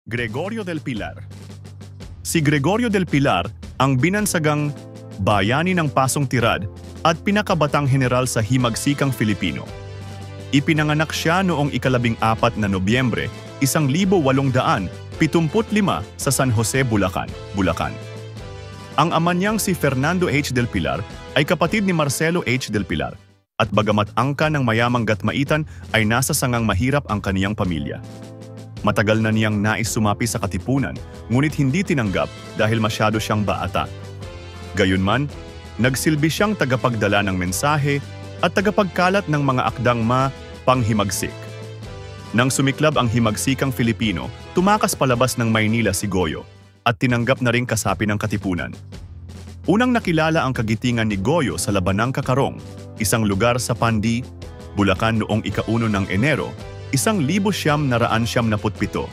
Gregorio del Pilar. Si Gregorio del Pilar ang binansagang bayani ng Pasong Tirad at pinakabatang general sa himagsikang Filipino. Ipinanganak siya noong 14 na Nobyembre, 1875 sa San Jose, Bulacan. Ang ama niyang si Fernando H. del Pilar ay kapatid ni Marcelo H. del Pilar at bagamat angka ng mayamang gatmaitan ay nasa sangang mahirap ang kaniyang pamilya. Matagal na niyang nais sumapi sa katipunan, ngunit hindi tinanggap dahil masyado siyang baata. Gayunman, nagsilbi siyang tagapagdala ng mensahe at tagapagkalat ng mga akdang panghimagsik. Nang sumiklab ang himagsikang Filipino, tumakas palabas ng Maynila si Goyo at tinanggap na ring kasapi ng katipunan. Unang nakilala ang kagitingan ni Goyo sa Labanang Kakarong, isang lugar sa Pandi, Bulacan noong 1 ng Enero, 1977.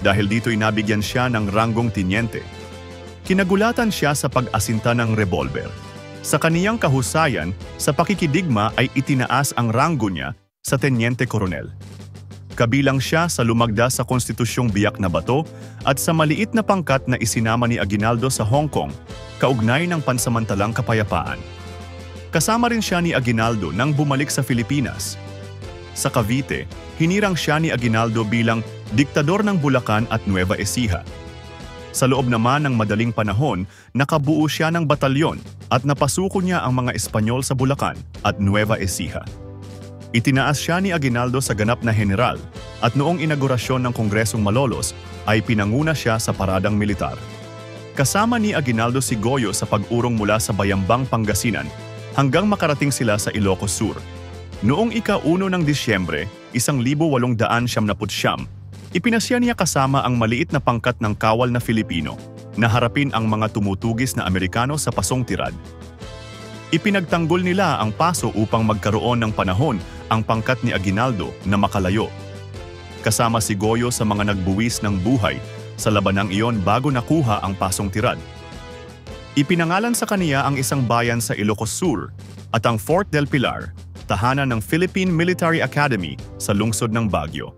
Dahil dito'y nabigyan siya ng ranggong tinyente. Kinagulatan siya sa pag-asinta ng revolver. Sa kaniyang kahusayan, sa pakikidigma ay itinaas ang ranggo niya sa tenyente koronel. Kabilang siya sa lumagda sa konstitusyong biyak na bato at sa maliit na pangkat na isinama ni Aguinaldo sa Hong Kong, kaugnay ng pansamantalang kapayapaan. Kasama rin siya ni Aguinaldo nang bumalik sa Pilipinas. Sa Cavite, hinirang siya ni Aguinaldo bilang diktador ng Bulacan at Nueva Ecija. Sa loob naman ng madaling panahon, nakabuo siya ng batalyon at napasuko niya ang mga Espanyol sa Bulacan at Nueva Ecija. Itinaas siya ni Aguinaldo sa ganap na general at noong inaugurasyon ng Kongresong Malolos ay pinanguna siya sa paradang militar. Kasama ni Aguinaldo si Goyo sa pag-urong mula sa Bayambang, Pangasinan hanggang makarating sila sa Ilocos Sur. Noong 1 ng Disyembre, 1879, ipinasya niya kasama ang maliit na pangkat ng kawal na Filipino na harapin ang mga tumutugis na Amerikano sa Pasong Tirad. Ipinagtanggol nila ang paso upang magkaroon ng panahon ang pangkat ni Aguinaldo na makalayo. Kasama si Goyo sa mga nagbuwis ng buhay sa labanang iyon bago nakuha ang Pasong Tirad. Ipinangalan sa kaniya ang isang bayan sa Ilocos Sur at ang Fort del Pilar, tahanan ng Philippine Military Academy sa lungsod ng Baguio.